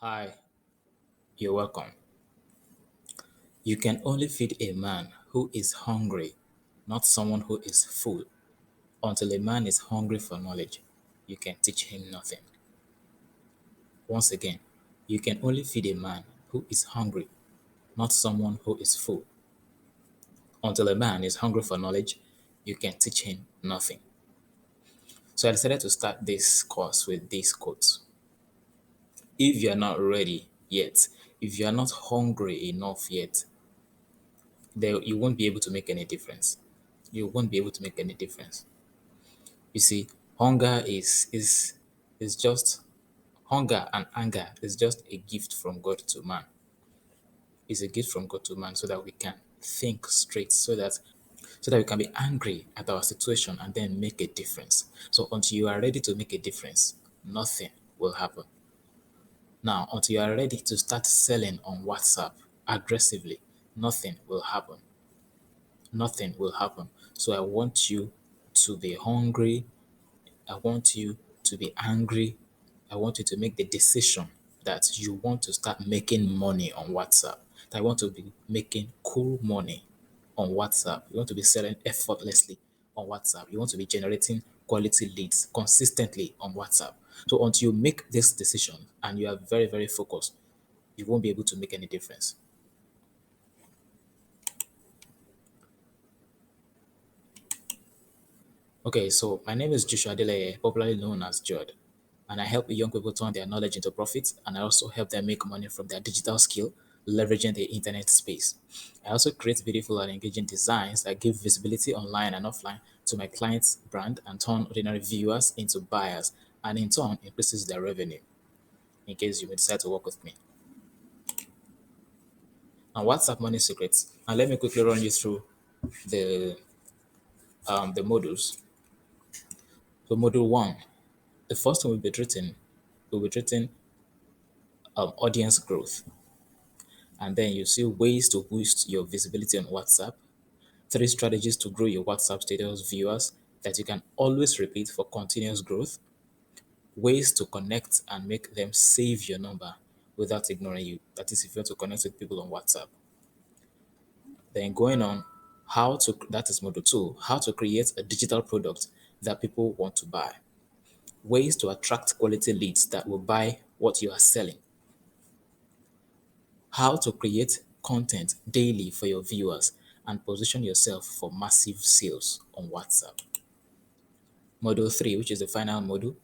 Hi, you're welcome. You can only feed a man who is hungry, not someone who is full. Until a man is hungry for knowledge, you can teach him nothing. Once again, you can only feed a man who is hungry, not someone who is full. Until a man is hungry for knowledge, you can teach him nothing. So I decided to start this course with these quotes. If you are not ready yet, if you are not hungry enough yet, then you won't be able to make any difference. You won't be able to make any difference. You see, hunger is just hunger and anger is just a gift from God to man. It's a gift from God to man so that we can think straight, so that we can be angry at our situation and then make a difference. So until you are ready to make a difference, nothing will happen. Now, until you are ready to start selling on WhatsApp aggressively, nothing will happen. Nothing will happen. So I want you to be hungry. I want you to be angry. I want you to make the decision that you want to start making money on WhatsApp. That I want to be making cool money on WhatsApp. You want to be selling effortlessly on WhatsApp. You want to be generating quality leads consistently on WhatsApp. So until you make this decision and you are very, very focused, you won't be able to make any difference. Okay, so my name is Joshua Adeleye, popularly known as Joad, and I help young people turn their knowledge into profit, and I also help them make money from their digital skill, leveraging the internet space. I also create beautiful and engaging designs that give visibility online and offline to my clients' brand and turn ordinary viewers into buyers, and in turn increases their revenue. In case you may decide to work with me. Now, WhatsApp money secrets. And let me quickly run you through the the modules. So, module one, the first one will be treating audience growth. And then you see ways to boost your visibility on WhatsApp, three strategies to grow your WhatsApp status viewers that you can always repeat for continuous growth, ways to connect and make them save your number without ignoring you. That is, if you want to connect with people on WhatsApp. Then going on, that is module two, how to create a digital product that people want to buy, ways to attract quality leads that will buy what you are selling, how to create content daily for your viewers and position yourself for massive sales on WhatsApp. Module 3, which is the final module,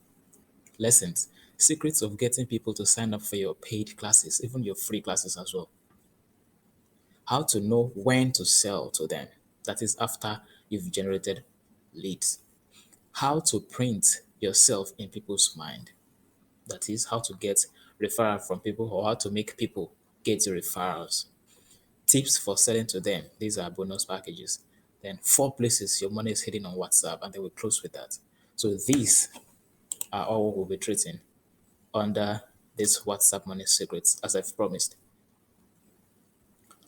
lessons, secrets of getting people to sign up for your paid classes, even your free classes as well. How to know when to sell to them, that is after you've generated leads. How to print yourself in people's mind, that is how to get referral from people or how to make people get your referrals. Tips for selling to them. These are bonus packages. Then four places your money is hidden on WhatsApp, and then we close with that. So these are all we'll be treating under this WhatsApp money secrets, as I've promised.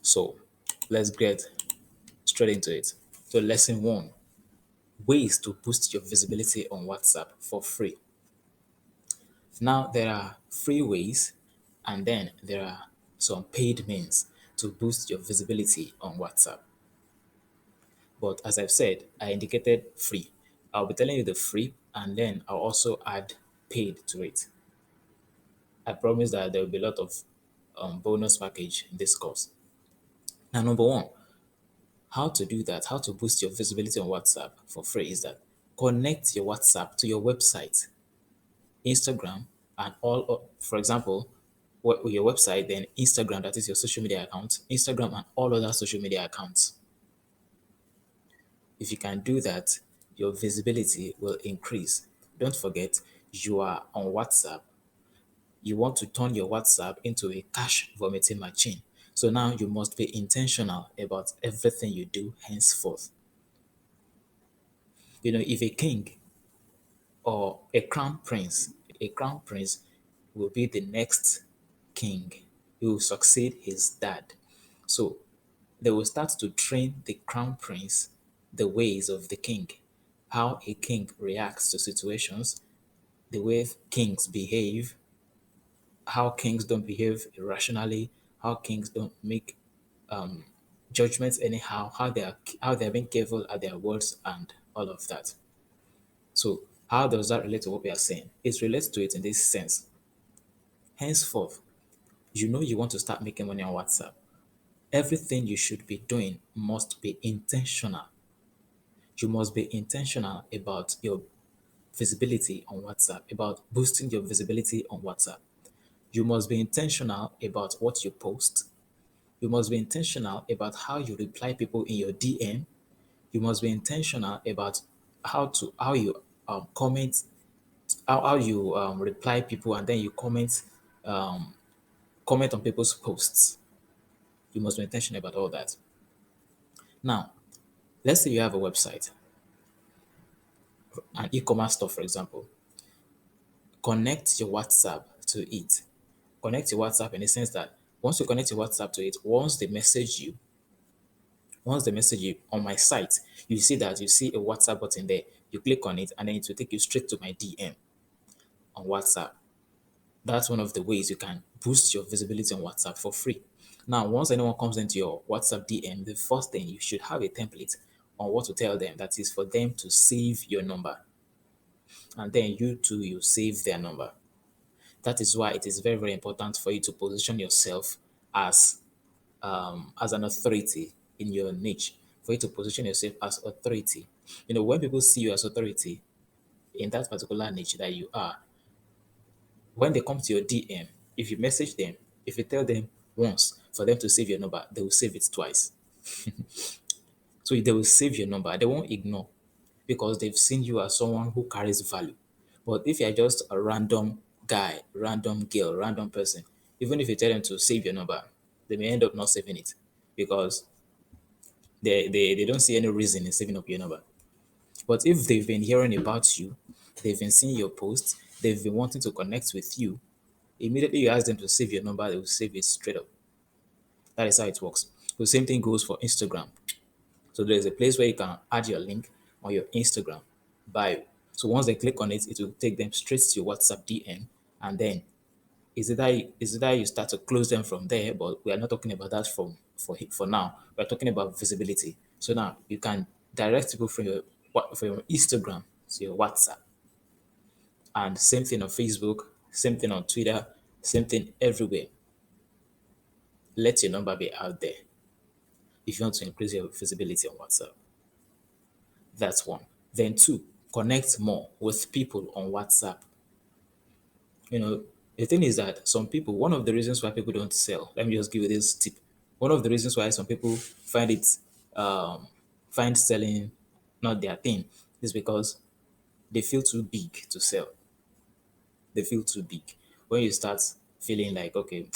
So let's get straight into it. So lesson one, ways to boost your visibility on WhatsApp for free. Now there are free ways, and then there are some paid means to boost your visibility on WhatsApp. But as I've said, I indicated free. I'll be telling you the free and then I'll also add paid to it. I promise that there will be a lot of bonus package in this course. Now, number one, how to do that, how to boost your visibility on WhatsApp for free is that connect your WhatsApp to your website, Instagram, and for example, your website, then Instagram, that is your social media account, Instagram, and all other social media accounts. If you can do that, your visibility will increase. Don't forget, you are on WhatsApp. You want to turn your WhatsApp into a cash vomiting machine. So now you must be intentional about everything you do henceforth. If a king or a crown prince will be the next king. He will succeed his dad. So they will start to train the crown prince the ways of the king, how a king reacts to situations, the way kings behave, how kings don't behave irrationally, how kings don't make judgments anyhow, how they're being careful at their words and all of that. So how does that relate to what we are saying? It relates to it in this sense. Henceforth, you know you want to start making money on WhatsApp. Everything you should be doing must be intentional. You must be intentional about your visibility on WhatsApp, about boosting your visibility on WhatsApp. You must be intentional about what you post. You must be intentional about how you reply people in your DM. You must be intentional about how you comment, how you reply people, and then you comment on people's posts. You must be intentional about all that. Now, let's say you have a website, an e-commerce store, for example. Connect your WhatsApp to it. Connect your WhatsApp in the sense that once you connect your WhatsApp to it, once they message you on my site, you see that you see a WhatsApp button there. You click on it and then it will take you straight to my DM on WhatsApp. That's one of the ways you can boost your visibility on WhatsApp for free. Now, once anyone comes into your WhatsApp DM, the first thing you should have a template on what to tell them. That is for them to save your number. And then you too, you save their number. That is why it is very, very important for you to position yourself as an authority in your niche, for you to position yourself as authority. You know, when people see you as authority in that particular niche that you are, when they come to your DM, if you message them, if you tell them once for them to save your number, they will save it twice. So they will save your number. They won't ignore because they've seen you as someone who carries value. But if you're just a random guy, random girl, random person, even if you tell them to save your number, they may end up not saving it because they don't see any reason in saving up your number. But if they've been hearing about you, they've been seeing your posts, they've been wanting to connect with you, immediately you ask them to save your number, they will save it straight up. That is how it works. The same thing goes for Instagram. So there's a place where you can add your link on your Instagram bio. So once they click on it, it will take them straight to your WhatsApp DM, and then is either you start to close them from there, but we are not talking about that for now. We're talking about visibility. So now you can direct people from your Instagram to your WhatsApp, and same thing on Facebook, same thing on Twitter, same thing everywhere. Let your number be out there if you want to increase your visibility on WhatsApp. That's one. Then two, connect more with people on WhatsApp. You know, the thing is that some people, one of the reasons why people don't sell, let me just give you this tip. One of the reasons why some people um, find selling not their thing is because they feel too big to sell. They feel too big. When you start feeling like, okay,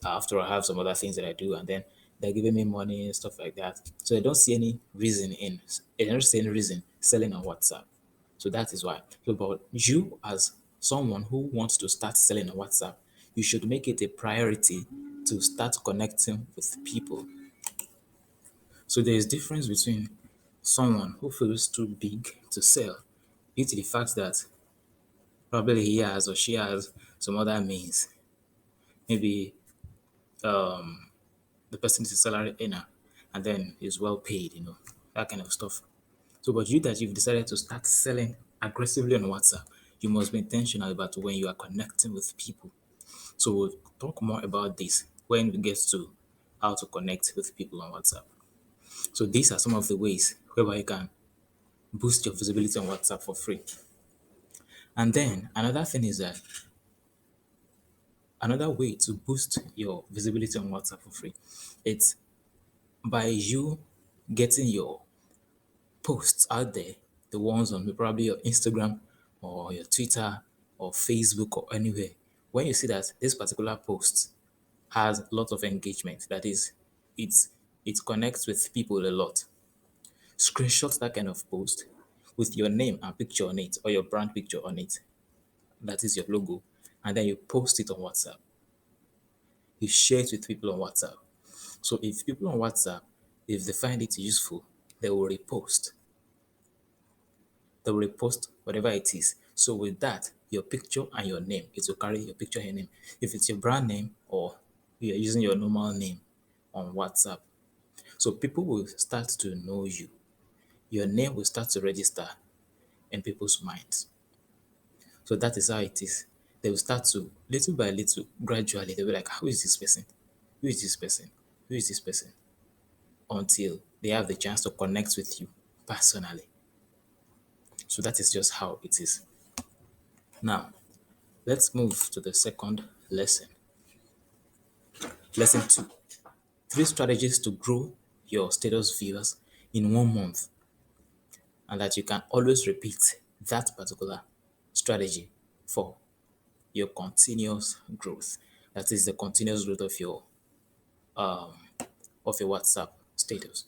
after I have some other things that I do, and then they're giving me money and stuff like that. So they don't see any reason selling on WhatsApp. So that is why. So, but you as someone who wants to start selling on WhatsApp, you should make it a priority to start connecting with people. So there is difference between someone who feels too big to sell due to the fact that probably he has or she has some other means. Maybe the person is a salary earner and then is well paid, that kind of stuff. So, but you that you've decided to start selling aggressively on WhatsApp, you must be intentional about when you are connecting with people. So, we'll talk more about this when we get to how to connect with people on WhatsApp. So, these are some of the ways whereby you can boost your visibility on WhatsApp for free. And then another thing is that another way to boost your visibility on WhatsApp for free, it's by you getting your posts out there, the ones on probably your Instagram or your Twitter or Facebook or anywhere. When you see that this particular post has a lot of engagement, that is, it's it connects with people a lot. Screenshot that kind of post with your name and picture on it or your brand picture on it. That is your logo. And then you post it on WhatsApp. You share it with people on WhatsApp. So if people on WhatsApp, if they find it useful, they will repost. They will repost whatever it is. So with that, your picture and your name, it will carry your picture and your name. If it's your brand name or you're using your normal name on WhatsApp, so people will start to know you. Your name will start to register in people's minds. So that is how it is. They will start to, little by little, gradually, they'll be like, who is this person? Who is this person? Who is this person? Until they have the chance to connect with you personally. So that is just how it is. Now, let's move to the second lesson. Lesson two: three strategies to grow your status viewers in 1 month, and that you can always repeat that particular strategy for your continuous growth. That is the continuous growth of your WhatsApp status.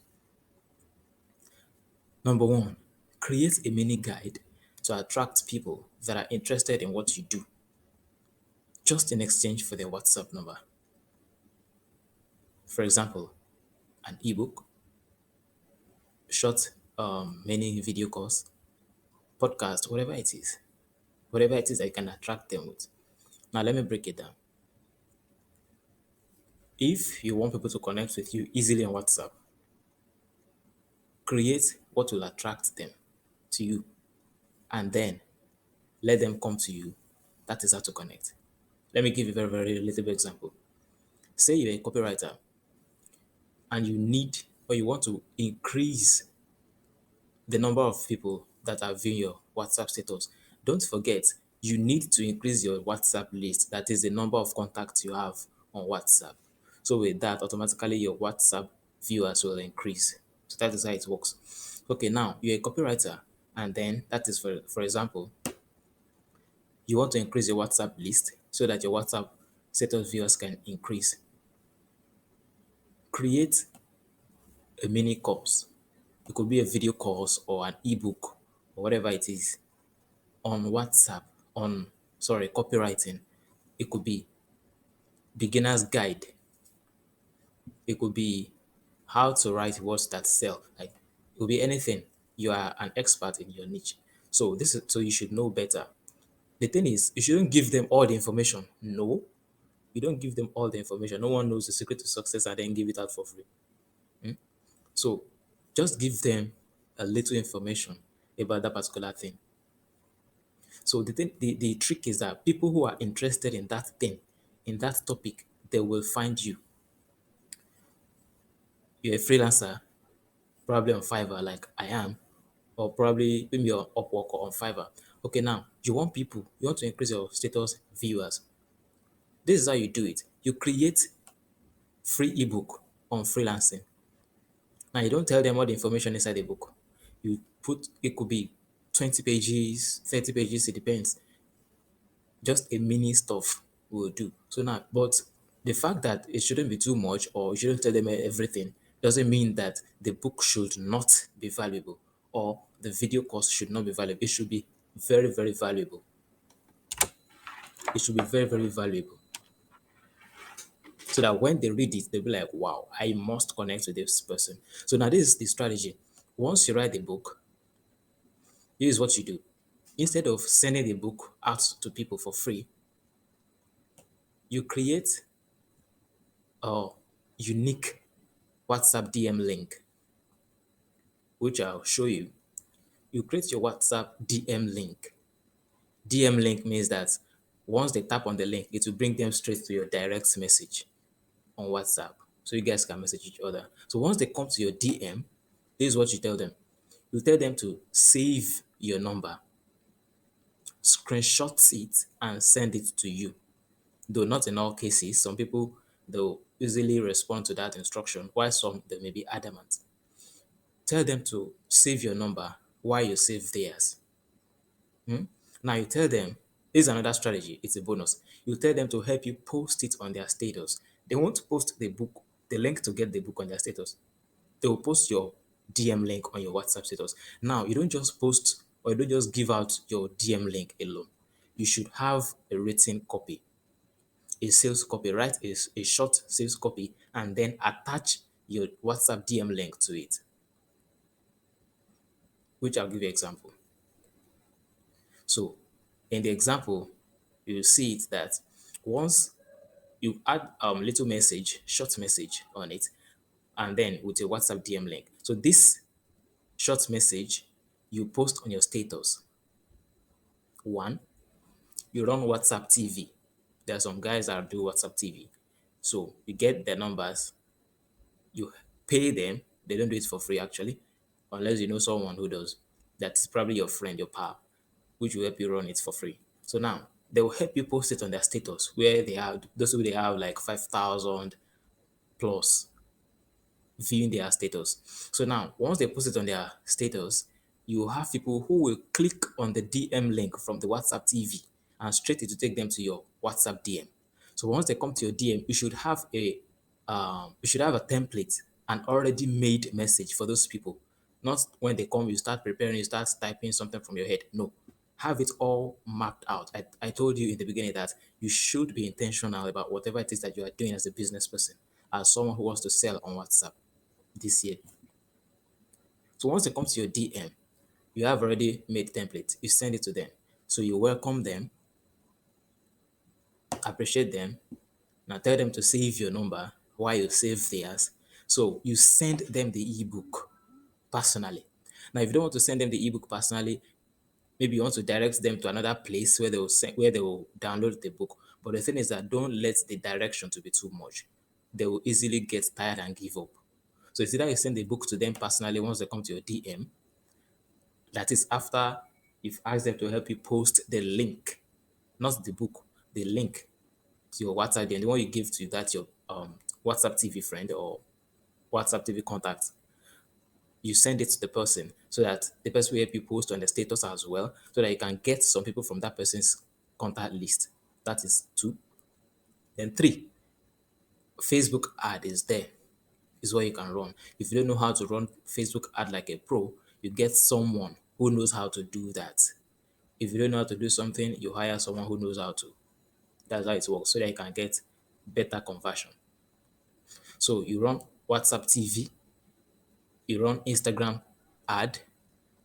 Number one, create a mini guide to attract people that are interested in what you do, just in exchange for their WhatsApp number. For example, an ebook, short mini video course, podcast, whatever it is that you can attract them with. Now, let me break it down. If you want people to connect with you easily on WhatsApp, create what will attract them to you and then let them come to you. That is how to connect. Let me give you a very, very little bit example. Say you're a copywriter and you need or you want to increase the number of people that are viewing your WhatsApp status. Don't forget, you need to increase your WhatsApp list. That is the number of contacts you have on WhatsApp. So with that, automatically your WhatsApp viewers will increase. So that is how it works. Okay, now you're a copywriter, and then that is for example, you want to increase your WhatsApp list so that your WhatsApp status viewers can increase. Create a mini course. It could be a video course or an ebook or whatever it is on WhatsApp, on copywriting. It could be beginner's guide. It could be how to write words that sell. Like it could be anything. You are an expert in your niche. So you should know better. The thing is, you shouldn't give them all the information. No, you don't give them all the information. No one knows the secret to success and then give it out for free. So just give them a little information about that particular thing. So the trick is that people who are interested in that thing, in that topic, they will find you. You're a freelancer, probably on Fiverr like I am, or probably maybe on Upwork or on Fiverr. Okay, now you want to increase your status viewers. This is how you do it. You create free ebook on freelancing. Now you don't tell them all the information inside the book. You put it could be 20 pages, 30 pages, it depends. Just a mini stuff will do. So now, but the fact that it shouldn't be too much or you shouldn't tell them everything doesn't mean that the book should not be valuable or the video course should not be valuable. It should be very, very valuable. It should be very, very valuable. So that when they read it, they'll be like, wow, I must connect with this person. So now this is the strategy. Once you write the book, this is what you do. Instead of sending the book out to people for free, you create a unique WhatsApp DM link, which I'll show you. You create your WhatsApp DM link. DM link means that once they tap on the link, it will bring them straight to your direct message on WhatsApp. So you guys can message each other. So once they come to your DM, this is what you tell them. You tell them to save your number, screenshot it, and send it to you. Though not in all cases, some people they'll easily respond to that instruction, while some they may be adamant. Tell them to save your number while you save theirs. Now you tell them, here's another strategy, it's a bonus. You tell them to help you post it on their status. They won't post the book, the link to get the book on their status. They will post your DM link on your WhatsApp status. Now you don't just post or you don't just give out your DM link alone. You should have a written copy, a sales copy, write a short sales copy, and then attach your WhatsApp DM link to it, which I'll give you an example. So In the example, you see it that once you add little message, short message on it, and then with your WhatsApp DM link. So this short message you post on your status. One, you run WhatsApp TV. There are some guys that do WhatsApp TV. So you get their numbers, you pay them. They don't do it for free actually, unless you know someone who does. That's probably your friend, your pal, which will help you run it for free. So now they will help you post it on their status where they have those who they have like 5,000 plus viewing their status. So now, once they post it on their status, you have people who will click on the DM link from the WhatsApp TV and straight it to take them to your WhatsApp DM. So once they come to your DM, you should have a template, an already made message for those people. Not when they come, you start preparing, you start typing something from your head. No, have it all mapped out. I told you in the beginning that you should be intentional about whatever it is that you are doing as a business person, as someone who wants to sell on WhatsApp this year. So once it comes to your DM, you have already made template. You send it to them. So you welcome them, appreciate them. Now tell them to save your number while you save theirs. So you send them the ebook personally. Now, if you don't want to send them the ebook personally, maybe you want to direct them to another place where they will download the book. But the thing is that don't let the direction to be too much. They will easily get tired and give up. So it's either you send the book to them personally once they come to your DM. That is after you've asked them to help you post the link, not the book, the link to your WhatsApp, and the one you give to that your WhatsApp TV friend or WhatsApp TV contact. You send it to the person so that the person will help you post on the status as well, so that you can get some people from that person's contact list. That is two. Then three, Facebook ad is there, is what you can run. If you don't know how to run Facebook ad like a pro, you get someone who knows how to do that. If you don't know how to do something, you hire someone who knows how to. That's how it works, so that you can get better conversion. So you run WhatsApp TV, you run Instagram ad,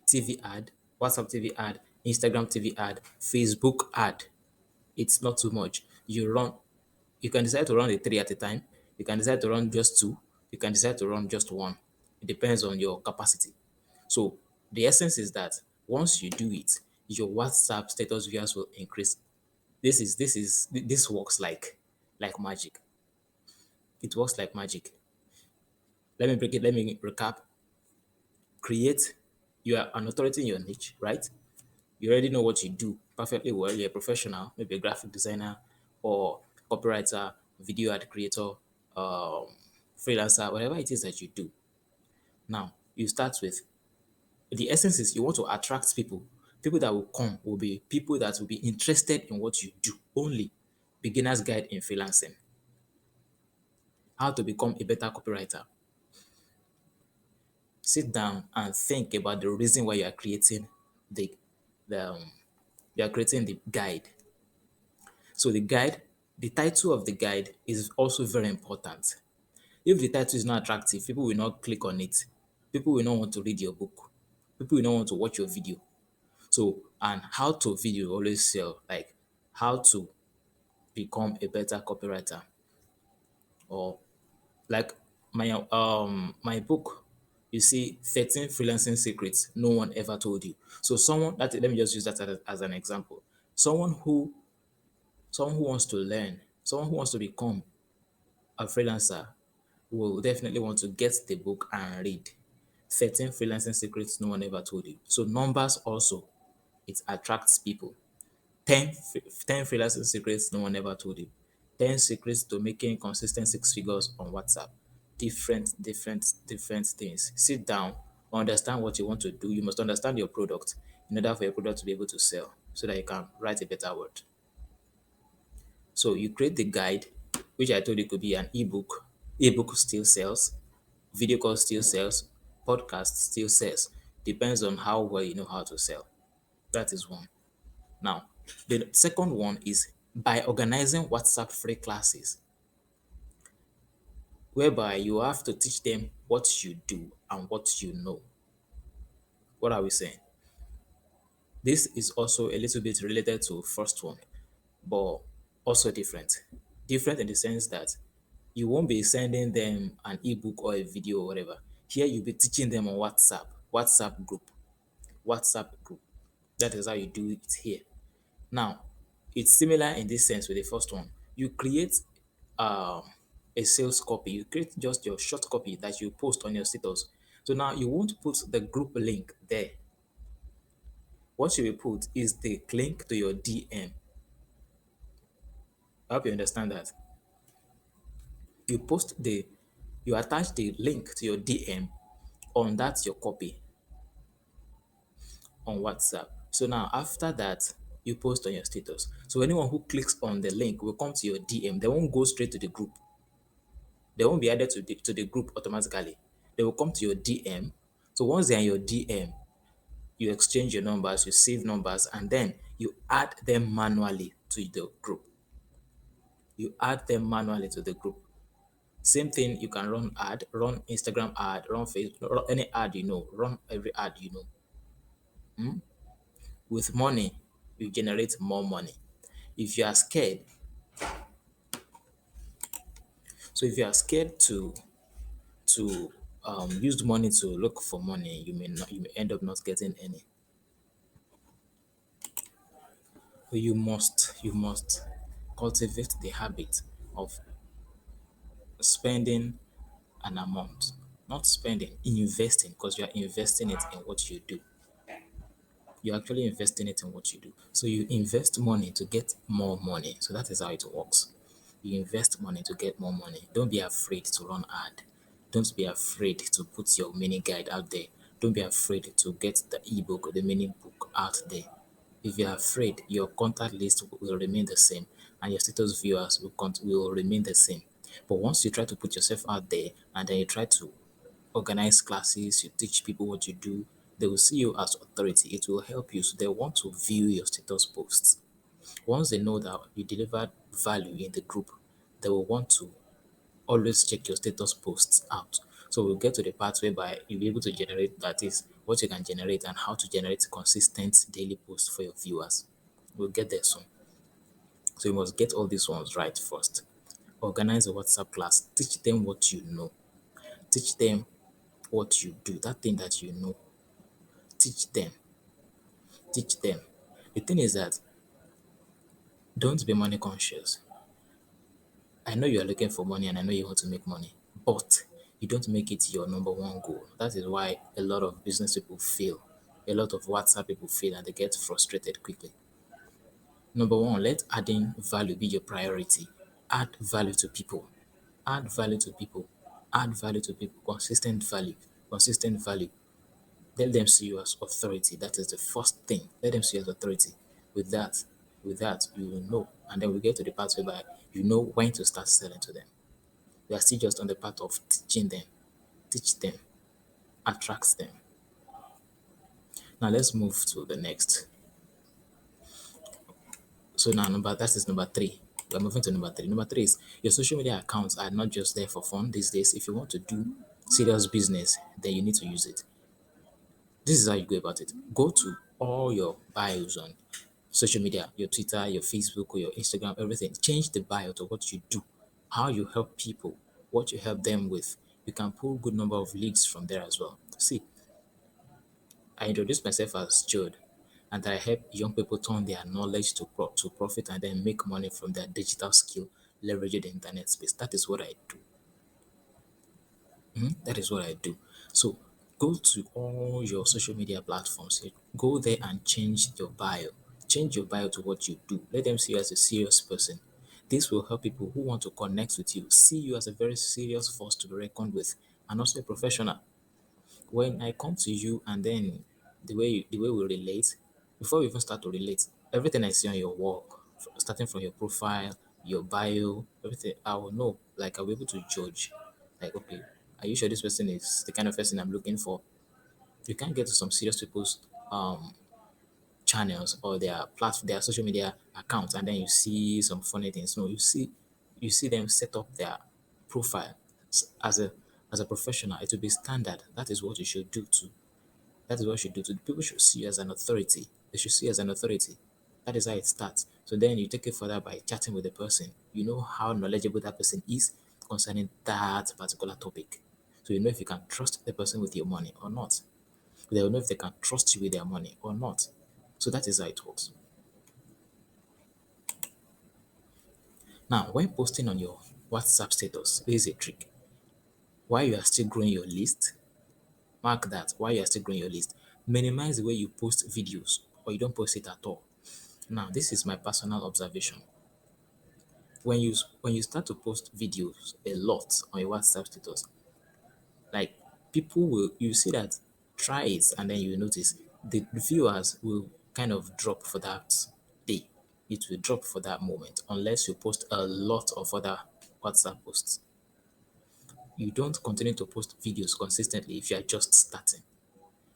TV ad, WhatsApp TV ad, Instagram TV ad, Facebook ad. It's not too much. You can decide to run the three at a time. You can decide to run just two. You can decide to run just one. It depends on your capacity. So the essence is that once you do it, your WhatsApp status viewers will increase. This works like magic. It works like magic. Let me recap. Create, you are an authority in your niche, right? You already know what you do perfectly well. You're a professional, maybe a graphic designer or copywriter, video ad creator, um, freelancer, whatever it is that you do. Now you start with, the essence is you want to attract people. People that will come will be people that will be interested in what you do only. Beginner's guide in freelancing. How to become a better copywriter. Sit down and think about the reason why the, the you are creating the guide. So the title of the guide is also very important. If the title is not attractive, people will not click on it. People will not want to read your book. People will not want to watch your video. So, and how to video always sell, like how to become a better copywriter, or like my book, you see 13 freelancing secrets no one ever told you. So someone that let me just use that as an example. Someone who someone who wants to learn, someone who wants to become a freelancer will definitely want to get the book and read 13 freelancing secrets no one ever told you. So numbers also, it attracts people. 10 freelancing secrets no one ever told you. 10 secrets to making consistent six figures on WhatsApp. Different things. Sit down, understand what you want to do. You must understand your product in order for your product to be able to sell so that you can write a better word. So you create the guide, which I told you could be an ebook. Ebook still sells, video call still sells, podcast still sells. Depends on how well you know how to sell. That is one. Now, the second one is by organizing WhatsApp free classes, whereby you have to teach them what you do and what you know. What are we saying? This is also a little bit related to first one, but also different. Different in the sense that you won't be sending them an ebook or a video or whatever. Here you'll be teaching them on WhatsApp group, WhatsApp group. That is how you do it here. Now, it's similar in this sense with the first one. You create um, a sales copy. You create just your short copy that you post on your status. So now you won't put the group link there. What you will put is the link to your DM. I hope you understand that. You post the, you attach the link to your DM on that your copy on WhatsApp. So now after that, you post on your status. So anyone who clicks on the link will come to your DM. They won't go straight to the group. They won't be added to the group automatically. They will come to your DM. So once they're in your DM, you exchange your numbers, you save numbers, and then you add them manually to the group. You add them manually to the group. Same thing, you can run Instagram ad, run Facebook, run any ad you know, run every ad you know. With money, you generate more money. If you are scared, so if you are scared to use the money to look for money, you may end up not getting any. So you must cultivate the habit of spending an amount, not spending, investing, because you are investing it in what you do. You're actually investing it in what you do. So you invest money to get more money. So that is how it works. You invest money to get more money. Don't be afraid to run ad. Don't be afraid to put your mini guide out there. Don't be afraid to get the ebook or the mini book out there. If you're afraid, your contact list will remain the same and your status viewers will remain the same. But once you try to put yourself out there and then you try to organize classes, you teach people what you do, they will see you as authority. It will help you. So they want to view your status posts. Once they know that you delivered value in the group, they will want to always check your status posts out. So we'll get to the part whereby you'll be able to generate, that is what you can generate and how to generate consistent daily posts for your viewers. We'll get there soon. So you must get all these ones right first. Organize a WhatsApp class. Teach them what you know. Teach them what you do, that thing that you know. Teach them. Teach them. The thing is that don't be money conscious. I know you are looking for money and I know you want to make money, but you don't make it your number one goal. That is why a lot of business people fail. A lot of WhatsApp people fail and they get frustrated quickly. Number one, let adding value be your priority. Add value to people. Add value to people. Add value to people. Consistent value. Consistent value. Let them see you as authority. That is the first thing. Let them see you as authority. With that, with that, you will know. And then we get to the part whereby you know when to start selling to them. We are still just on the part of teaching them. Teach them. Attracts them. Now let's move to the next. So now that is number three. We're moving to number three. Number three is your social media accounts are not just there for fun these days. If you want to do serious business, then you need to use it. This is how you go about it. Go to all your bios on social media, your Twitter, your Facebook, or your Instagram, everything. Change the bio to what you do, how you help people, what you help them with. You can pull good number of leads from there as well. See, I introduced myself as Joad, and I help young people turn their knowledge to profit and then make money from their digital skill, leveraging the internet space. That is what I do. That is what I do. So go to all your social media platforms. Go there and change your bio. Change your bio to what you do. Let them see you as a serious person. This will help people who want to connect with you see you as a very serious force to be reckoned with and also a professional. When I come to you and then the way we relate, before we even start to relate, everything I see on your wall, starting from your profile, your bio, everything, I will know. Like I'll be able to judge. Like, okay, are you sure this person is the kind of person I'm looking for? You can't get to some serious people's channels or their social media accounts and then you see some funny things. No, you see them set up their profile as a professional. It will be standard. That is what you should do too. That is what you should do. People should see you as an authority. They should see you as an authority. That is how it starts. So then you take it further by chatting with the person. You know how knowledgeable that person is concerning that particular topic. So you know if you can trust the person with your money or not. They will know if they can trust you with their money or not. So that is how it works. Now, when posting on your WhatsApp status, there is a trick. While you are still growing your list, mark that while you are still growing your list, minimize the way you post videos or you don't post it at all. Now, this is my personal observation. When you start to post videos a lot on your WhatsApp status, like people will you see that try it and then you notice the viewers will kind of drop for that day. It will drop for that moment unless you post a lot of other WhatsApp posts. You don't continue to post videos consistently if you are just starting.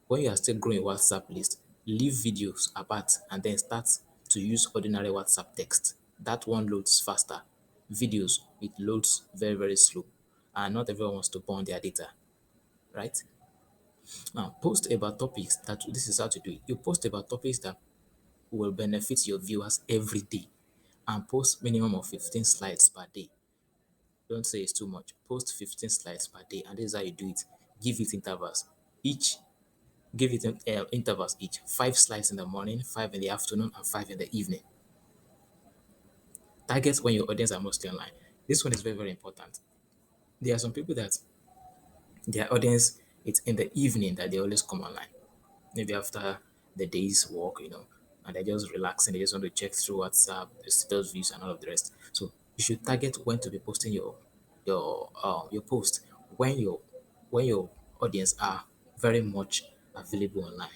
When you are still growing your WhatsApp list, leave videos apart and then start to use ordinary WhatsApp text. That one loads faster. Videos, it loads very, very slow. And not everyone wants to burn their data, right? Now, post about topics that this is how to do it. You post about topics that will benefit your viewers every day and post minimum of 15 slides per day. Don't say it's too much. Post 15 slides per day, and this is how you do it. Give it intervals. Each Give it intervals each 5 slides in the morning, 5 in the afternoon, and 5 in the evening. Target when your audience are mostly online. This one is very, very important. There are some people that their audience it's in the evening that they always come online. Maybe after the day's work, and they're just relaxing. They just want to check through WhatsApp, the status views, and all of the rest. So you should target when to be posting your post when your audience are very much available online.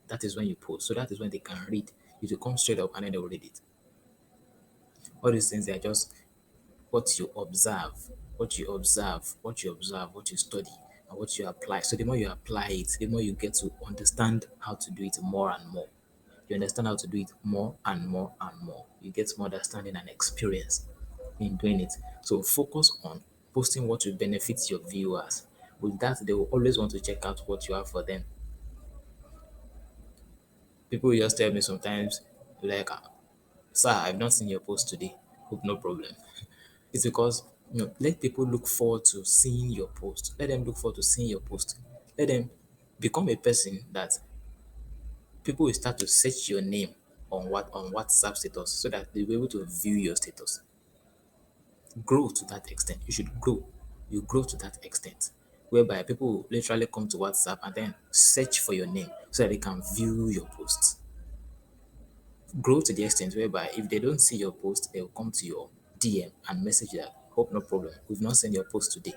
That is when you post. So that is when they can read. You to come straight up and then they will read it. All these things they are just what you observe, what you study, and what you apply. So the more you apply it, the more you get to understand how to do it more and more. You understand how to do it more and more and more. You get more understanding and experience in doing it. So focus on posting what will benefit your viewers. With that, they will always want to check out what you have for them. People will just tell me sometimes, like, sir, I've not seen your post today. Hope no problem. It's because let people look forward to seeing your post. Let them look forward to seeing your post. Let them become a person that people will start to search your name on WhatsApp status so that they'll be able to view your status. Grow to that extent. You should grow. You grow to that extent. Whereby people will literally come to WhatsApp and then search for your name so that they can view your posts. Grow to the extent whereby if they don't see your post, they will come to your DM and message that hope no problem. We've not seen your post today.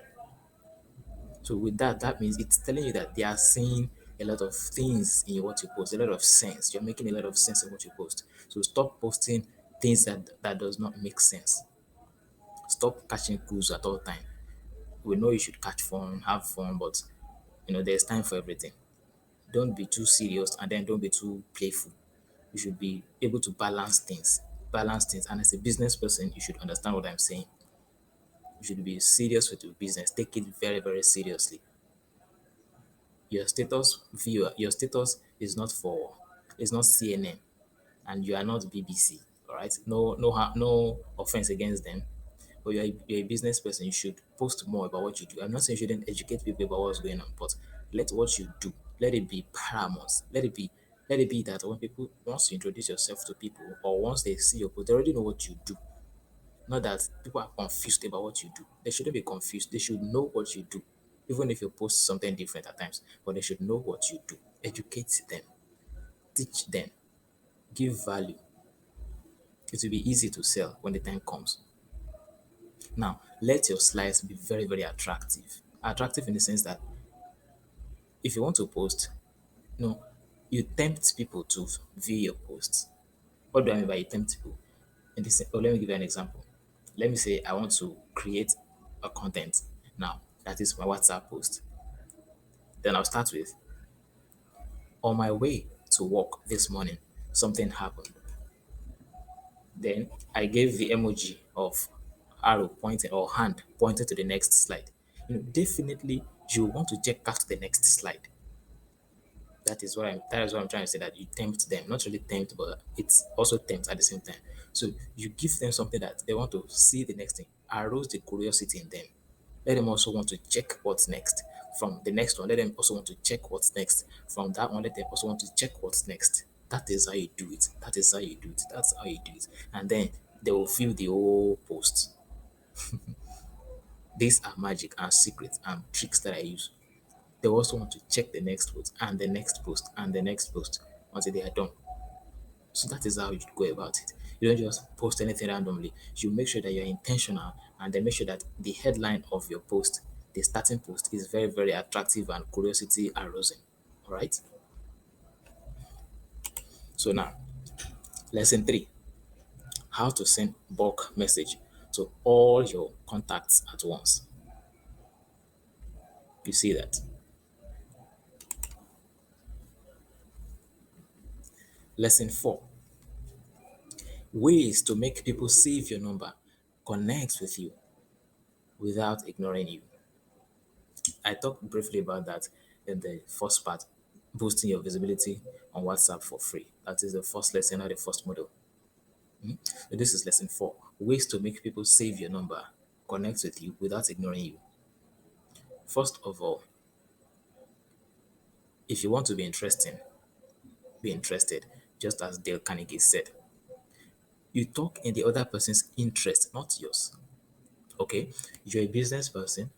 So with that, that means it's telling you that they are seeing a lot of things in what you post, a lot of sense. You're making a lot of sense in what you post. So stop posting things that does not make sense. Stop catching clues at all time. We know you should catch fun, have fun, but there's time for everything. Don't be too serious and then don't be too playful. You should be able to balance things. Balance things. And as a business person, you should understand what I'm saying. You should be serious with your business. Take it very, very seriously. Your status is not CNN and you are not BBC. All right. No offense against them. But you're a business person, you should post more about what you do. I'm not saying you shouldn't educate people about what's going on, but let what you do, let it be paramount. Let it be that when people once you introduce yourself to people or once they see your post, they already know what you do. Not that people are confused about what you do. They shouldn't be confused. They should know what you do. Even if you post something different at times, but they should know what you do. Educate them, teach them, give value. It will be easy to sell when the time comes. Now, let your slides be very, very attractive. Attractive in the sense that if you want to post, you know, you tempt people to view your posts. What do I mean by you tempt people? Let me give you an example. Let me say I want to create a content now. That is my WhatsApp post. Then I'll start with on my way to work this morning, something happened. Then I gave the emoji of arrow pointing or hand pointing to the next slide. Definitely you want to check out the next slide. That is what I'm trying to say, that you tempt them. Not really tempt, but it's also tempt at the same time. So you give them something that they want to see the next thing. Arouse the curiosity in them. Let them also want to check what's next. From the next one, let them also want to check what's next. From that one, let them also want to check what's next. That is how you do it. That is how you do it. That's how you do it. And then they will fill the whole post. These are magic and secrets and tricks that I use. They also want to check the next post and the next post and the next post until they are done. So that is how you go about it. You don't just post anything randomly. You make sure that you're intentional, and then make sure that the headline of your post, the starting post, is very, very attractive and curiosity arousing. All right. So now, lesson three: how to send bulk message to all your contacts at once. You see that? Lesson four: ways to make people save your number, connect with you without ignoring you. I talked briefly about that in the first part, boosting your visibility on WhatsApp for free. That is the first lesson or the first model. So this is lesson four: ways to make people save your number, connect with you without ignoring you. First of all, if you want to be interesting, be interested, just as Dale Carnegie said. You talk in the other person's interest, not yours. Okay? You're a business person,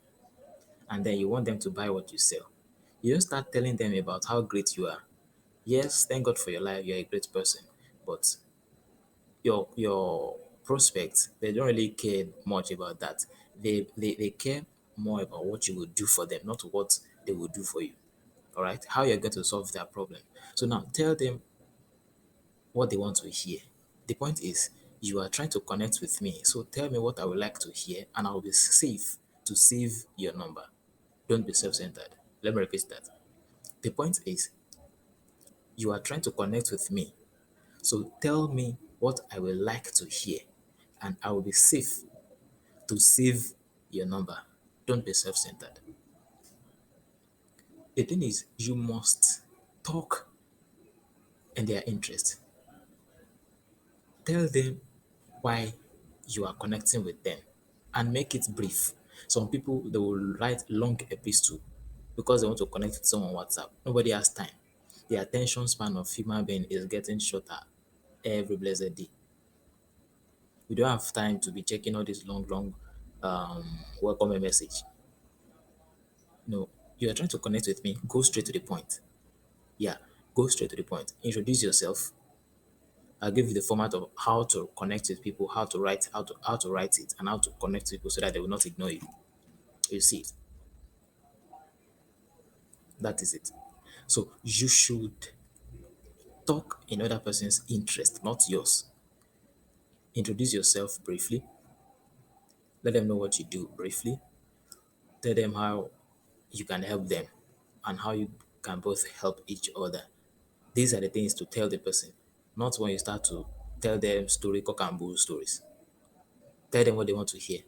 and then you want them to buy what you sell. You don't start telling them about how great you are. Yes, thank God for your life, you're a great person. But your prospects, they don't really care much about that. They care more about what you will do for them, not what they will do for you. All right, how you're going to solve their problem. So now tell them what they want to hear. The point is, you are trying to connect with me, so tell me what I would like to hear, and I'll be safe to save your number. Don't be self-centered. Let me repeat that. The point is, you are trying to connect with me, so tell me what I would like to hear, and I will be safe to save your number. Don't be self centered. The thing is, you must talk in their interest. Tell them why you are connecting with them and make it brief. Some people, they will write long epistle because they want to connect with someone on WhatsApp. Nobody has time. The attention span of human being is getting shorter every blessed day. We don't have time to be checking all this long welcome message. No, you are trying to connect with me. Go straight to the point. Yeah, go straight to the point. Introduce yourself. I'll give you the format of how to connect with people, how to write it, and how to connect with people so that they will not ignore you. You see it. That is it. So you should talk in other person's interest, not yours. Introduce yourself briefly. Let them know what you do briefly. Tell them how you can help them and how you can both help each other. These are the things to tell the person, not when you start to tell them story, cock and bull stories. Tell them what they want to hear,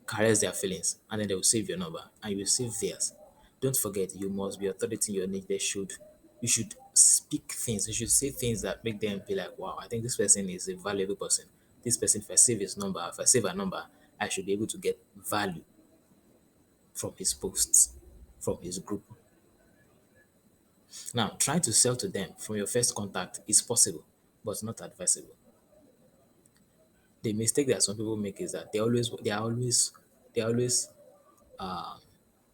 caress their feelings, and then they will save your number and you will save theirs. Don't forget, you must be authority in your niche. You should speak things. You should say things that make them be like, wow, I think this person is a valuable person. This person, if I save his number, if I save a number, I should be able to get value from his posts, from his group. Now, trying to sell to them from your first contact is possible, but not advisable. The mistake that some people make is that they are always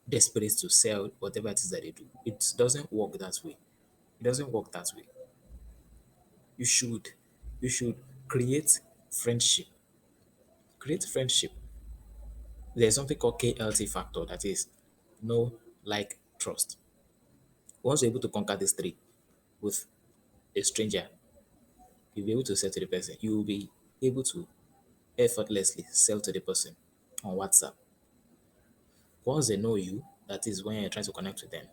desperate to sell whatever it is that they do. It doesn't work that way. It doesn't work that way. You should you should create friendship. Create friendship. There's something called KLT factor, that is know, like, trust. Once you're able to conquer these three with a stranger, you'll be able to sell to the person. You will be able to effortlessly sell to the person on WhatsApp. Once they know you, that is when you're trying to connect with them.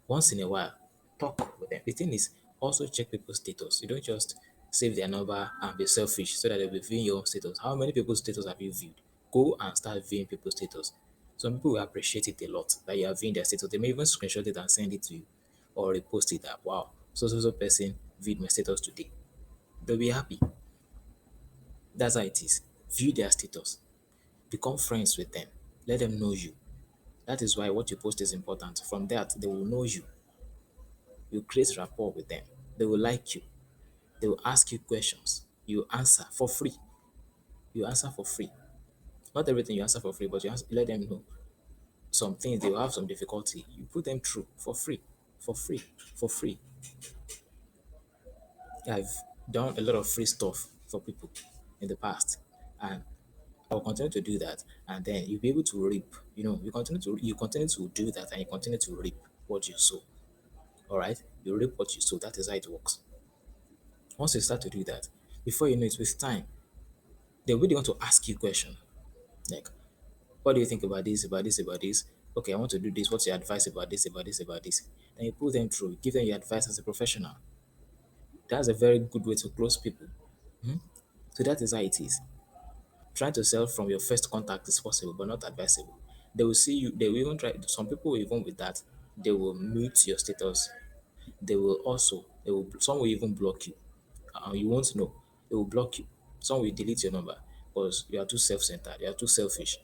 Once in a while, talk with them. The thing is, also check people's status. You don't just save their number and be selfish so that they'll be viewing your status. How many people's status have you viewed? Go and start viewing people's status. Some people will appreciate it a lot that you are viewing their status. They may even screenshot it and send it to you. or repost it that wow, so person viewed my status today. They'll be happy. That's how it is. View their status. Become friends with them. Let them know you. That is why what you post is important. From that, they will know you. You create rapport with them. They will like you. They will ask you questions. You answer for free. You answer for free. Not everything you answer for free, but you let them know some things they will have some difficulty. You put them through for free, for free, for free. I've done a lot of free stuff for people in the past, and I will continue to do that. And then you'll be able to reap. You continue to do that, and you continue to reap what you sow. All right, you reap what you sow. That is how it works. Once you start to do that, before you know it, with time, they really want to ask you questions like, "What do you think about this? About this? About this? Okay, I want to do this. What's your advice about this? About this? About this?" Then you put them through, give them your advice as a professional. That's a very good way to close people. So that is how it is. Trying to sell from your first contact is possible, but not advisable. They will see you, they will even try, some people, even with that, they will mute your status. Some will even block you. You won't know. They will block you. Some will delete your number because you are too self centered, you are too selfish.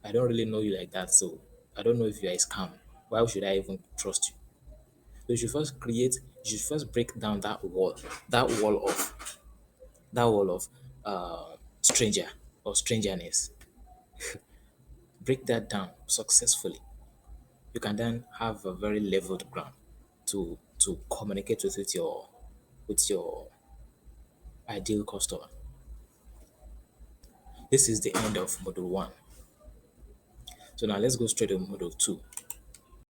I don't really know you like that, so I don't know if you are a scam. Why should I even trust you? So you should first break down that wall of stranger or strangerness. Break that down successfully. You can then have a very leveled ground to communicate with your ideal customer. This is the end of module one. So now let's go straight to module two.